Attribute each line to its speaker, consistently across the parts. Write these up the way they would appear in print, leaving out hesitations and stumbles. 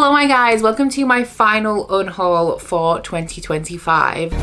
Speaker 1: Hello my guys, welcome to my final unhaul for 2025.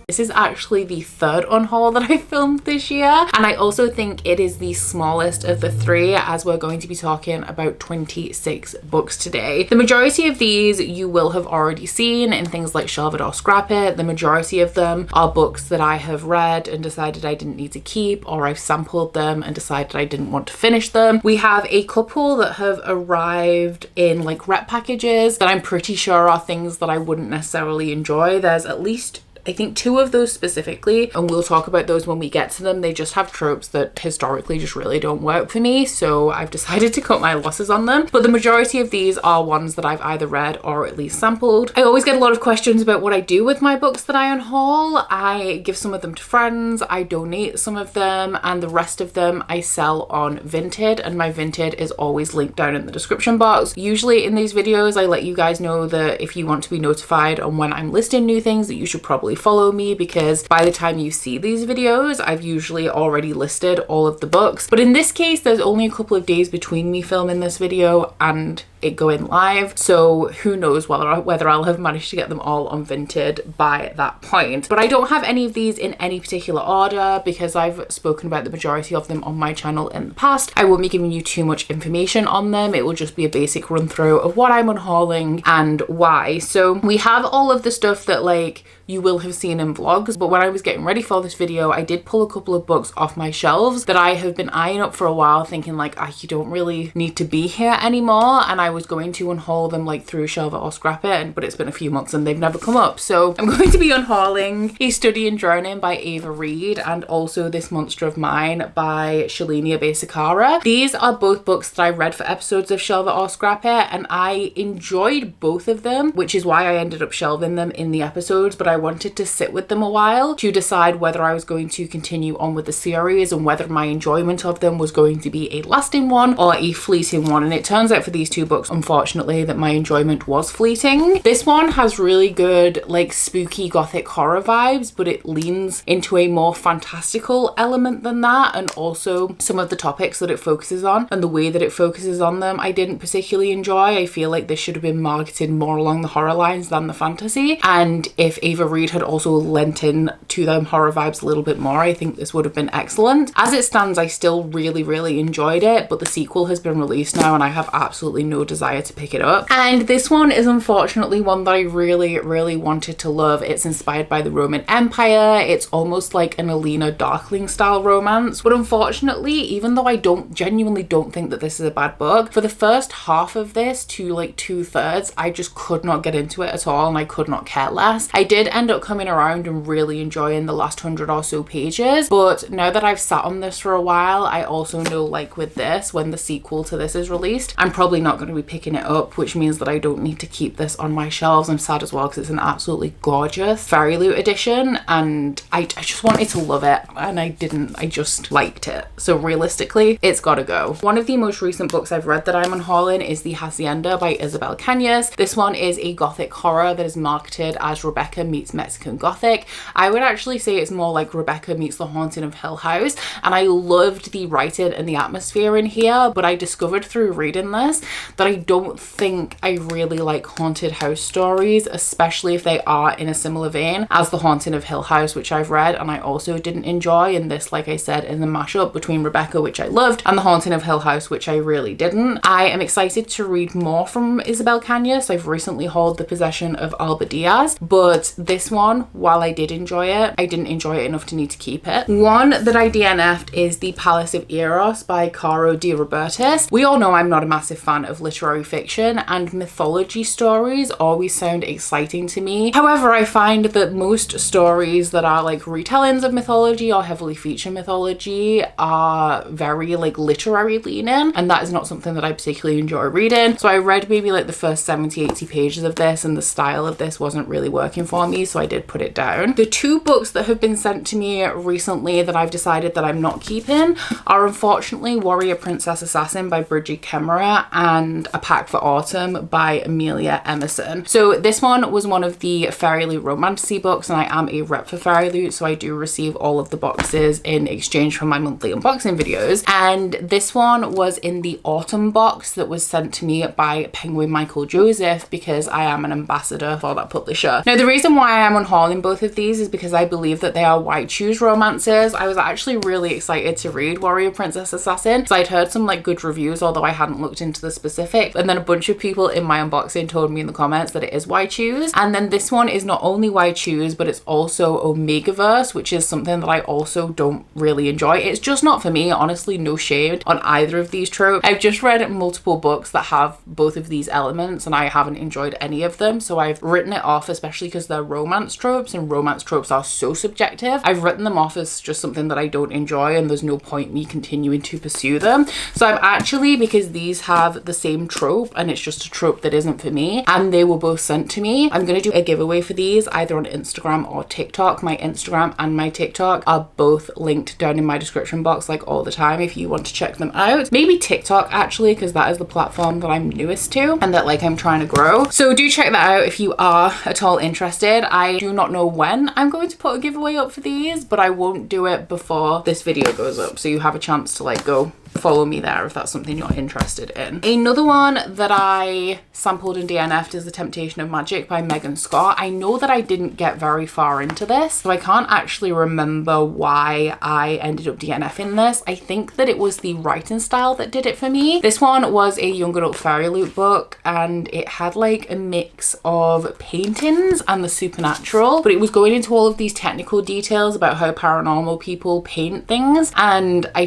Speaker 1: This is actually the third unhaul that I filmed this year, and I also think it is the smallest of the three, as we're going to be talking about 26 books today. The majority of these you will have already seen in things like Shelved or Scrap It. The majority of them are books that I have read and decided I didn't need to keep, or I've sampled them and decided I didn't want to finish them. We have a couple that have arrived in like rep packages that I'm pretty sure are things that I wouldn't necessarily enjoy. There's at least I think 2 of those specifically, and we'll talk about those when we get to them. They just have tropes that historically just really don't work for me, so I've decided to cut my losses on them. But the majority of these are ones that I've either read or at least sampled. I always get a lot of questions about what I do with my books that I unhaul. I give some of them to friends, I donate some of them, and the rest of them I sell on Vinted, and my Vinted is always linked down in the description box. Usually in these videos I let you guys know that if you want to be notified on when I'm listing new things, that you should probably follow me, because by the time you see these videos I've usually already listed all of the books. But in this case there's only a couple of days between me filming this video and it going live, so who knows whether I'll have managed to get them all on Vinted by that point. But I don't have any of these in any particular order because I've spoken about the majority of them on my channel in the past. I won't be giving you too much information on them. It will just be a basic run through of what I'm unhauling and why. So we have all of the stuff that like you will have seen in vlogs, but when I was getting ready for this video I did pull a couple of books off my shelves that I have been eyeing up for a while, thinking like, you don't really need to be here anymore, and I was going to unhaul them like through Shelve It or Scrap It, but it's been a few months and they've never come up. So I'm going to be unhauling A Study in Drowning by Everand and also This Monster of Mine by xxbeccabumxx. These are both books that I read for episodes of Shelve It or Scrap It, and I enjoyed both of them, which is why I ended up shelving them in the episodes. But I wanted to sit with them a while to decide whether I was going to continue on with the series and whether my enjoyment of them was going to be a lasting one or a fleeting one. And it turns out for these 2 books, unfortunately, that my enjoyment was fleeting. This one has really good like spooky gothic horror vibes, but it leans into a more fantastical element than that, and also some of the topics that it focuses on and the way that it focuses on them I didn't particularly enjoy. I feel like this should have been marketed more along the horror lines than the fantasy, and if Ava Reid had also lent in to them horror vibes a little bit more, I think this would have been excellent. As it stands, I still really enjoyed it, but the sequel has been released now and I have absolutely no desire to pick it up. And this one is unfortunately one that I really wanted to love. It's inspired by the Roman Empire. It's almost like an Alina Darkling style romance, but unfortunately, even though I genuinely don't think that this is a bad book, for the first half of this to like 2/3 I just could not get into it at all, and I could not care less. I did end up coming around and really enjoying the last 100 or so pages, but now that I've sat on this for a while, I also know like with this, when the sequel to this is released, I'm probably not going to be picking it up, which means that I don't need to keep this on my shelves. I'm sad as well because it's an absolutely gorgeous Fairy Loot edition and I just wanted to love it and I didn't. I just liked it, so realistically it's gotta go. One of the most recent books I've read that I'm unhauling is The Hacienda by Isabel Cañas. This one is a gothic horror that is marketed as Rebecca meets Mexican Gothic. I would actually say it's more like Rebecca meets The Haunting of Hill House, and I loved the writing and the atmosphere in here, but I discovered through reading this that I don't think I really like haunted house stories, especially if they are in a similar vein as The Haunting of Hill House, which I've read and I also didn't enjoy. And this, like I said, is a mashup between Rebecca, which I loved, and The Haunting of Hill House, which I really didn't. I am excited to read more from Isabel Cañas. I've recently hauled The Possession of Alba Diaz, but this one, while I did enjoy it, I didn't enjoy it enough to need to keep it. One that I DNF'd is The Palace of Eros by Caro de Robertis. We all know I'm not a massive fan of literary fiction, and mythology stories always sound exciting to me. However, I find that most stories that are like retellings of mythology or heavily feature mythology are very like literary leaning, and that is not something that I particularly enjoy reading. So I read maybe like the first 70-80 pages of this and the style of this wasn't really working for me, so I did put it down. The 2 books that have been sent to me recently that I've decided that I'm not keeping are unfortunately Warrior Princess Assassin by Bridget Kemmerer and and A Pack for Autumn by Amelia Emerson. So this one was one of the Fairy Loot romantasy books, and I am a rep for Fairy Loot, so I do receive all of the boxes in exchange for my monthly unboxing videos. And this one was in the autumn box that was sent to me by Penguin Michael Joseph, because I am an ambassador for that publisher. Now, the reason why I am unhauling both of these is because I believe that they are white shoes romances. I was actually really excited to read Warrior Princess Assassin, so I'd heard some like good reviews, although I hadn't looked into the specifics. And then a bunch of people in my unboxing told me in the comments that it is white shoes. And then this one is not only white shoes, but it's also Omegaverse, which is something that I also don't really enjoy. It's just not for me, honestly. No shade on either of these tropes. I've just read multiple books that have both of these elements and I haven't enjoyed any of them, so I've written it off, especially because they're romance tropes, and romance tropes are so subjective. I've written them off as just something that I don't enjoy, and there's no point me continuing to pursue them. So I'm actually, because these have the same trope and it's just a trope that isn't for me, and they were both sent to me, I'm going to do a giveaway for these either on Instagram or TikTok. My Instagram and my TikTok are both linked down in my description box like all the time if you want to check them out. Maybe TikTok actually, because that is the platform that I'm newest to and that like I'm trying to grow. So do check that out if you are at all interested. I do not know when I'm going to put a giveaway up for these, but I won't do it before this video goes up, so you have a chance to like go follow me there if that's something you're interested in. Another one that I sampled and DNFed is The Temptation of Magic by Megan Scott. I know that I didn't get very far into this, so I can't actually remember why I ended up DNFing this. I think that it was the writing style that did it for me. This one was a young adult Fairy Loot book, and it had like a mix of paintings and the supernatural, but it was going into all of these technical details about how paranormal people paint things, and I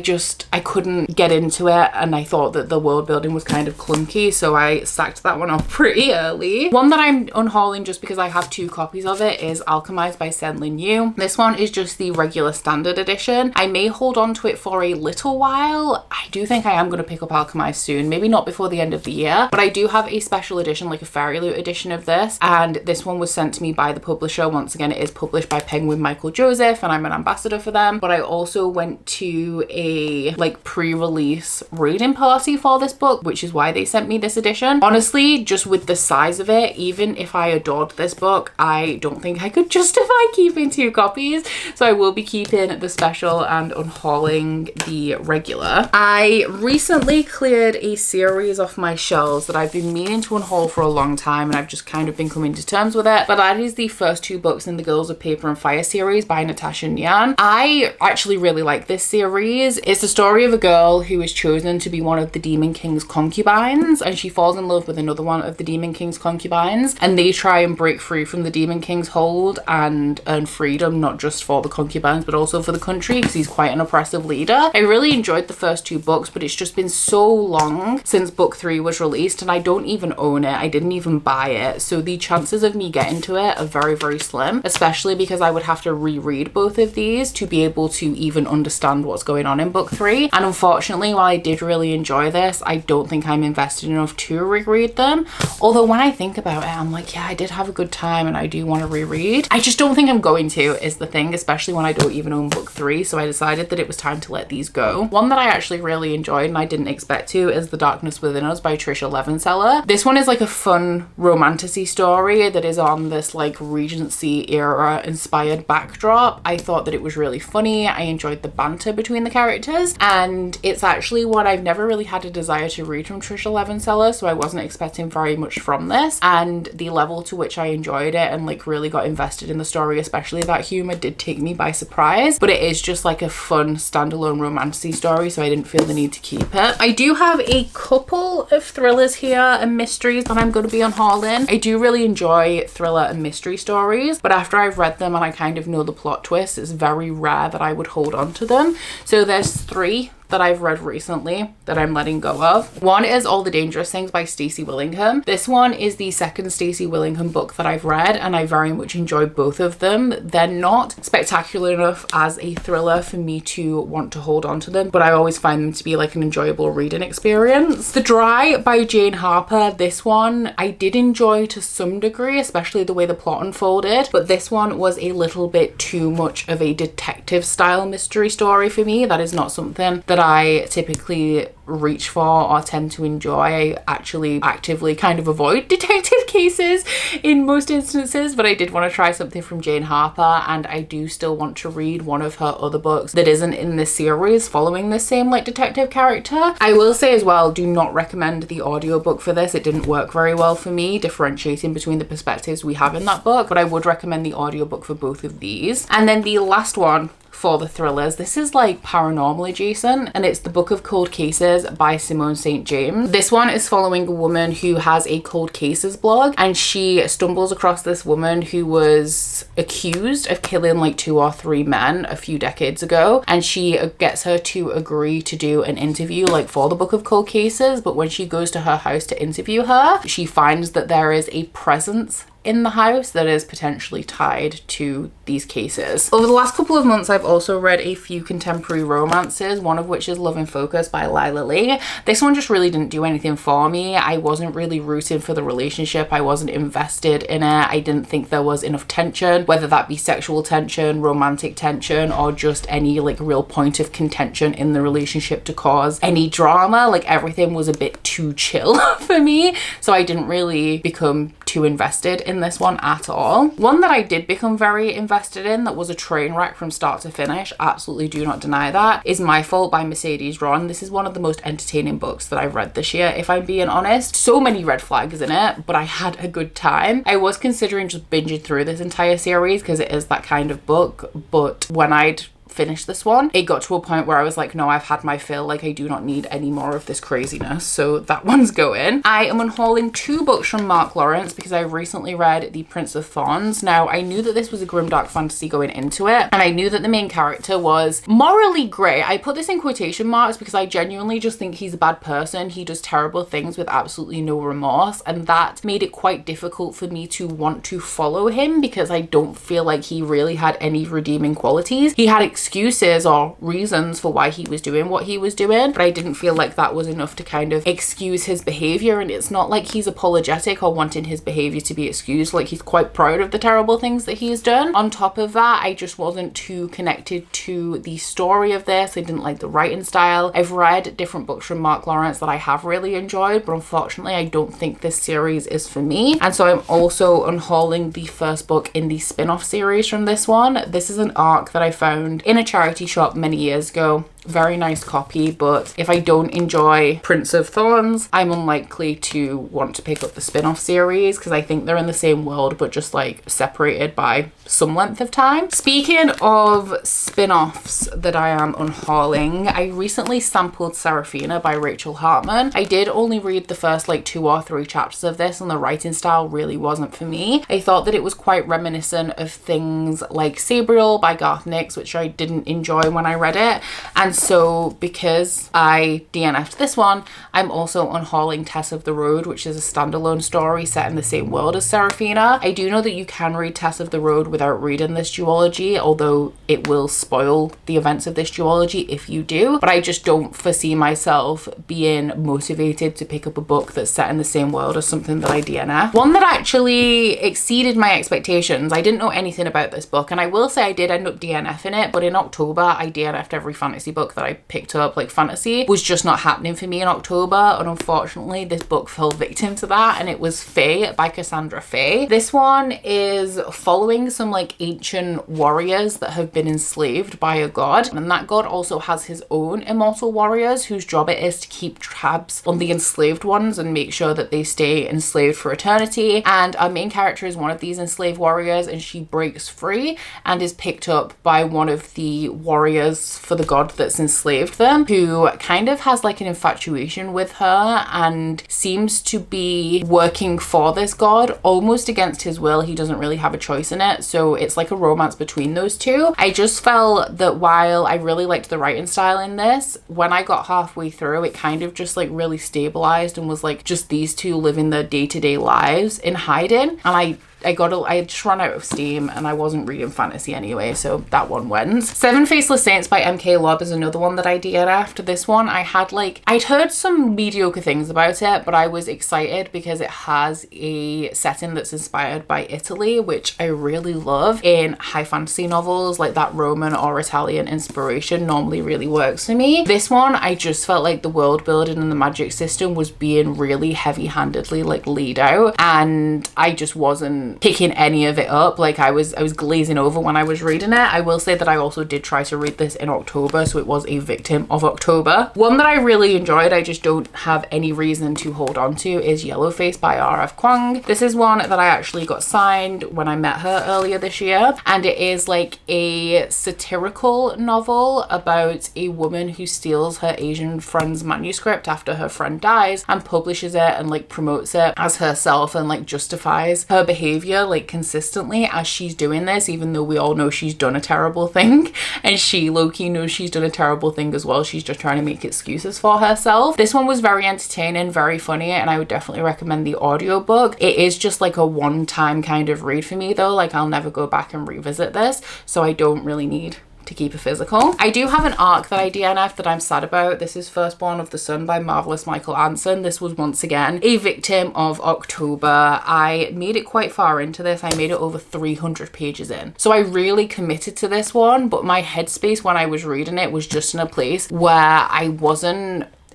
Speaker 1: couldn't get into it, and I thought that the world building was kind of clunky, so I sacked that one off pretty early. One that I'm unhauling just because I have 2 copies of it is Alchemized by Senlin Yu. This one is just the regular standard edition. I may hold on to it for a little while. I do think I am going to pick up Alchemized soon, maybe not before the end of the year, but I do have a special edition, like a Fairy Loot edition of this, and this one was sent to me by the publisher. Once again, it is published by Penguin Michael Joseph and I'm an ambassador for them, but I also went to a like pre-release reading party for this book, which is why they sent me this edition. Honestly, just with the size of it, even if I adored this book, I don't think I could justify keeping 2 copies, so I will be keeping the special and unhauling the regular. I recently cleared a series off my shelves that I've been meaning to unhaul for a long time, and I've just kind of been coming to terms with it, but that is the first 2 books in the Girls of Paper and Fire series by Natasha Nyan. I actually really like this series. It's the story of a girl who is chosen to be one of the Demon King's concubines, and she falls in love with another one of the Demon King's concubines, and they try and break free from the Demon King's hold and earn freedom, not just for the concubines but also for the country, because he's quite an oppressive leader. I really enjoyed the first 2 books, but it's just been so long since book 3 was released, and I don't even own it. I didn't even buy it, so the chances of me getting to it are very, very slim, especially because I would have to reread both of these to be able to even understand what's going on in book 3. And unfortunately, while I did really enjoy this, I don't think I'm invested enough to reread them. Although when I think about it, I'm like, yeah, I did have a good time and I do want to reread. I just don't think I'm going to, is the thing, especially when I don't even own book 3, so I decided that it was time to let these go. One that I actually really enjoyed and I didn't expect to is The Darkness Within Us by Trisha Levenseller. This one is like a fun romantasy story that is on this like Regency era inspired backdrop. I thought that it was really funny. I enjoyed the banter between the characters, and it's actually what I've never really had a desire to read from Trisha Levenseller, so I wasn't expecting very much from this, and the level to which I enjoyed it and like really got invested in the story, especially that humor, did take me by surprise. But it is just like a fun standalone romantasy story, so I didn't feel the need to keep it. I do have a couple of thrillers here and mysteries that I'm going to be unhauling. I do really enjoy thriller and mystery stories, but after I've read them and I kind of know the plot twist, it's very rare that I would hold on to them. So there's 3 that I've read recently that I'm letting go of. One is All the Dangerous Things by Stacey Willingham. This one is the second Stacey Willingham book that I've read, and I very much enjoy both of them. They're not spectacular enough as a thriller for me to want to hold on to them, but I always find them to be like an enjoyable reading experience. The Dry by Jane Harper. This one I did enjoy to some degree, especially the way the plot unfolded, but this one was a little bit too much of a detective style mystery story for me. That is not something that I typically reach for or tend to enjoy. I actually actively kind of avoid detective cases in most instances, but I did want to try something from Jane Harper, and I do still want to read one of her other books that isn't in this series following the same like detective character. I will say as well, do not recommend the audiobook for this. It didn't work very well for me differentiating between the perspectives we have in that book, but I would recommend the audiobook for both of these. And then the last one for the thrillers, this is like paranormal adjacent, and it's the Book of Cold Cases by Simone St. James. This one is following a woman who has a cold cases blog, and she stumbles across this woman who was accused of killing like 2 or 3 men a few decades ago, and she gets her to agree to do an interview like for the Book of Cold Cases. But when she goes to her house to interview her, she finds that there is a presence in the house that is potentially tied to these cases. Over the last couple of months, I've also read a few contemporary romances, one of which is Love in Focus by Lila Lee. This one just really didn't do anything for me. I wasn't really rooting for the relationship. I wasn't invested in it. I didn't think there was enough tension, whether that be sexual tension, romantic tension, or just any like real point of contention in the relationship to cause any drama. Like everything was a bit too chill for me, so I didn't really become too invested in this one at all. One that I did become very invested in that was a train wreck from start to finish, absolutely do not deny that, is My Fault by Mercedes Ron. This is one of the most entertaining books that I've read this year, if I'm being honest. So many red flags in it, but I had a good time. I was considering just binging through this entire series because it is that kind of book, but when I'd finish this one, it got to a point where I was like, no, I've had my fill. Like I do not need any more of this craziness, so that one's going. I am unhauling 2 books from Mark Lawrence because I recently read The Prince of Thorns. Now I knew that this was a grimdark fantasy going into it, and I knew that the main character was morally grey. I put this in quotation marks because I genuinely just think he's a bad person. He does terrible things with absolutely no remorse, and that made it quite difficult for me to want to follow him because I don't feel like he really had any redeeming qualities. He had excuses or reasons for why he was doing what he was doing, but I didn't feel like that was enough to kind of excuse his behavior. And it's not like he's apologetic or wanting his behavior to be excused. Like he's quite proud of the terrible things that he's done. On top of that, I just wasn't too connected to the story of this. I didn't like the writing style. I've read different books from Mark Lawrence that I have really enjoyed, but unfortunately I don't think this series is for me. And so I'm also unhauling the first book in the spin-off series from this one. This is an arc that I found in a charity shop many years ago. Very nice copy, but if I don't enjoy Prince of Thorns, I'm unlikely to want to pick up the spin-off series because I think they're in the same world but just like separated by some length of time. Speaking of spin-offs that I am unhauling, I recently sampled Seraphina by Rachel Hartman. I did only read the first like 2 or 3 chapters of this, and the writing style really wasn't for me. I thought that it was quite reminiscent of things like Sabriel by Gothic, which I didn't enjoy when I read it. And so because I DNFed this one, I'm also unhauling Tess of the Road, which is a standalone story set in the same world as Seraphina. I do know that you can read Tess of the Road without reading this duology, although it will spoil the events of this duology if you do, but I just don't foresee myself being motivated to pick up a book that's set in the same world as something that I DNF. One that actually exceeded my expectations. I didn't know anything about this book, and I will say I did end up DNFing it, but in October I DNF'd every fantasy book that I picked up. Like fantasy was just not happening for me in October, and unfortunately this book fell victim to that, and it was Fae by Cassandra Fae. This one is following some like ancient warriors that have been enslaved by a god, and that god also has his own immortal warriors whose job it is to keep tabs on the enslaved ones and make sure that they stay enslaved for eternity. And our main character is one of these enslaved warriors, and she breaks free and is picked up by one of the warriors for the god that's enslaved them, who kind of has like an infatuation with her and seems to be working for this god almost against his will. He doesn't really have a choice in it, so it's like a romance between those two. I just felt that while I really liked the writing style in this, when I got halfway through it kind of just like really stabilized and was like just these two living their day-to-day lives in hiding, and I just ran out of steam and I wasn't reading fantasy anyway, so that one went. Seven Faceless Saints by M.K. Lobb is another one that I DNF'd. This one I'd heard some mediocre things about it, but I was excited because it has a setting that's inspired by Italy, which I really love in high fantasy novels. Like that Roman or Italian inspiration normally really works for me. This one, I just felt like the world building and the magic system was being really heavy-handedly like laid out, and I just wasn't picking any of it up. Like I was glazing over when I was reading it. I will say that I also did try to read this in October, so it was a victim of October. One that I really enjoyed, I just don't have any reason to hold on to, is Yellowface by R.F. Kuang. This is one that I actually got signed when I met her earlier this year, and it is like a satirical novel about a woman who steals her Asian friend's manuscript after her friend dies and publishes it and like promotes it as herself and like justifies her behavior like consistently as she's doing this, even though we all know she's done a terrible thing, and she low-key knows she's done a terrible thing as well. She's just trying to make excuses for herself. This one was very entertaining, very funny, and I would definitely recommend the audiobook. It is just like a one-time kind of read for me though. Like I'll never go back and revisit this, so I don't really need to keep a physical. I do have an arc that I DNF'd that I'm sad about. This is Firstborn of the Sun by Marvelous Michael Anson. This was once again a victim of October. I made it quite far into this. I made it over 300 pages in. So I really committed to this one, but my headspace when I was reading it was just in a place where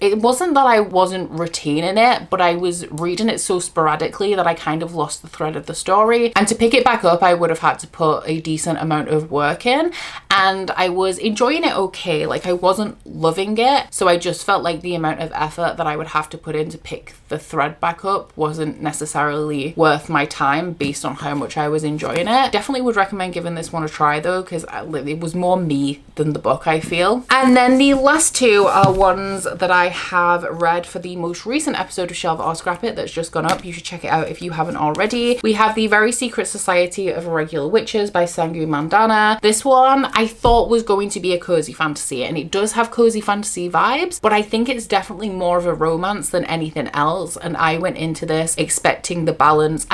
Speaker 1: it wasn't that I wasn't retaining it, but I was reading it so sporadically that I kind of lost the thread of the story. And to pick it back up, I would have had to put a decent amount of work in, and I was enjoying it okay. Like I wasn't loving it, so I just felt like the amount of effort that I would have to put in to pick the thread back up wasn't necessarily worth my time based on how much I was enjoying it. Definitely would recommend giving this one a try though, because it was more me than the book, I feel. And then the last two are ones that I have read for the most recent episode of Shelve or Scrap It that's just gone up. You should check it out if you haven't already. We have The Very Secret Society of Irregular Witches by Sangu Mandana. This one I thought was going to be a cozy fantasy, and it does have cozy fantasy vibes, but I think it's definitely more of a romance than anything else, and I went into this expecting the balance.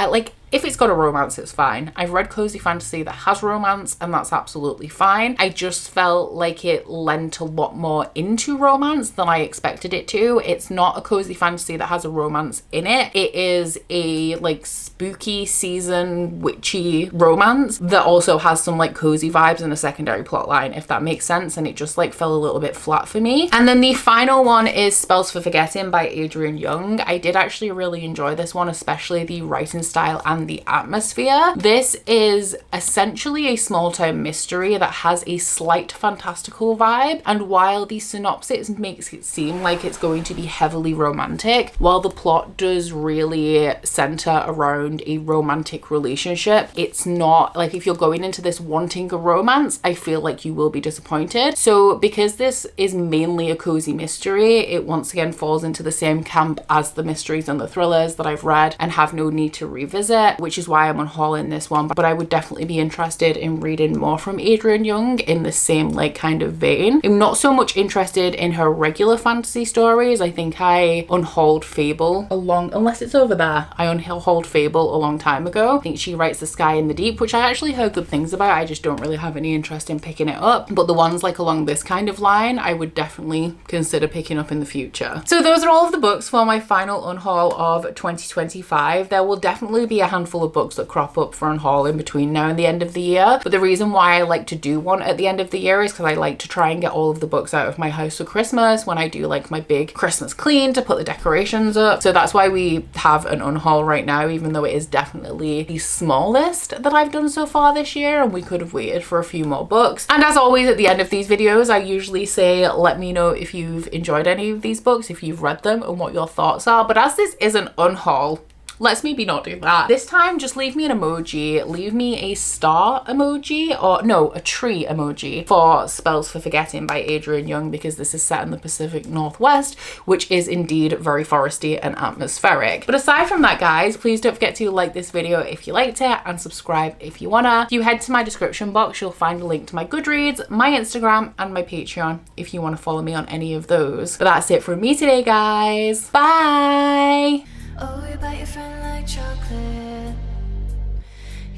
Speaker 1: If it's got a romance, it's fine. I've read cozy fantasy that has romance, and that's absolutely fine. I just felt like it lent a lot more into romance than I expected it to. It's not a cozy fantasy that has a romance in it. It is a like spooky season witchy romance that also has some like cozy vibes and a secondary plot line, if that makes sense, and it just like fell a little bit flat for me. And then the final one is Spells for Forgetting by Adrian Young. I did actually really enjoy this one, especially the writing style and the atmosphere. This is essentially a small town mystery that has a slight fantastical vibe, and while the synopsis makes it seem like it's going to be heavily romantic, while the plot does really center around a romantic relationship, it's not. Like if you're going into this wanting a romance, I feel like you will be disappointed. So because this is mainly a cozy mystery, it once again falls into the same camp as the mysteries and the thrillers that I've read and have no need to revisit, which is why I'm unhauling this one. But I would definitely be interested in reading more from Adrian Young in the same like kind of vein. I'm not so much interested in her regular fantasy stories. I think I unhauled Fable unless it's over there. I unhauled Fable a long time ago. I think she writes The Sky and the Deep, which I actually heard good things about. I just don't really have any interest in picking it up. But the ones like along this kind of line, I would definitely consider picking up in the future. So those are all of the books for my final unhaul of 2025. There will definitely be a handful of books that crop up for unhaul in between now and the end of the year, but the reason why I like to do one at the end of the year is because I like to try and get all of the books out of my house for Christmas when I do like my big Christmas clean to put the decorations up. So that's why we have an unhaul right now, even though it is definitely the smallest that I've done so far this year, and we could have waited for a few more books. And as always at the end of these videos, I usually say let me know if you've enjoyed any of these books, if you've read them, and what your thoughts are. But as this is an unhaul, let's maybe not do that. This time, just leave me an emoji. Leave me a star emoji, or no, a tree emoji for Spells for Forgetting by Adrian Young, because this is set in the Pacific Northwest, which is indeed very foresty and atmospheric. But aside from that, guys, please don't forget to like this video if you liked it and subscribe if you wanna. If you head to my description box, you'll find a link to my Goodreads, my Instagram, and my Patreon if you want to follow me on any of those. But that's it from me today, guys. Bye!
Speaker 2: Oh, you bite your friend like chocolate.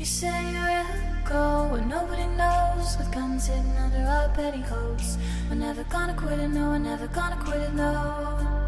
Speaker 2: say you'll go where nobody knows, with guns hidden under our petticoats. We're never gonna quit it, no, we're never gonna quit it, no.